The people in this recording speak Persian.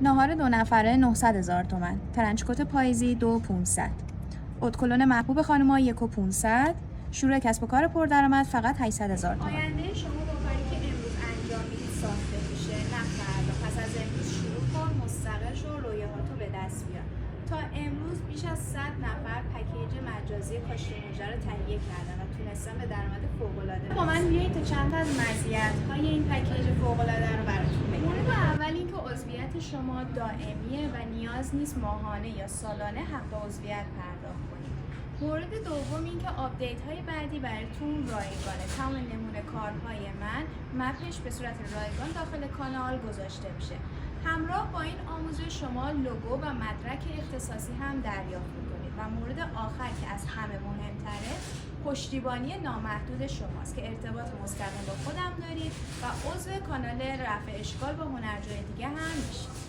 ناهار 2 نفره 900,000 تومان. ترنچکوت پاییزی 2,500. ادکلون محبوب خانوما 1,500. شروع کسب و کار پردرآمد فقط 800,000 تومان. آینده شما با کاری که امروز انجام میدید ساخته میشه، نه فردا. پس از امروز شروع کن، مستقل شو، رویاهاتو به دست بیار. تا امروز بیش از 100 نفر پکیج مجازی کاشت موجه رو تهیه کردن و تونستن به درآمد فوق‌العاده با من بیایید تا چند تا از مزیت‌های این پکیج فوق‌العاده رو براتون بگم. مورد اول اینکه عضویت شما دائمیه و نیاز نیست ماهانه یا سالانه حق به عضویت پرداخت کنید. مورد دوم اینکه آپدیت های بعدی براتون رایگانه. تمام نمونه کارهای من مپش به صورت رایگان داخل کانال گذاشته میشه. همراه با این آموزش شما لوگو و مدرک اختصاصی هم دریافت میکنید. و مورد آخر که از همه مهمتره، پشتیبانی نامحدود شماست که ارتباط مستقیم با خودم دارید و عضو کانال رفع اشکال با هنرجوی دیگه هم میشید.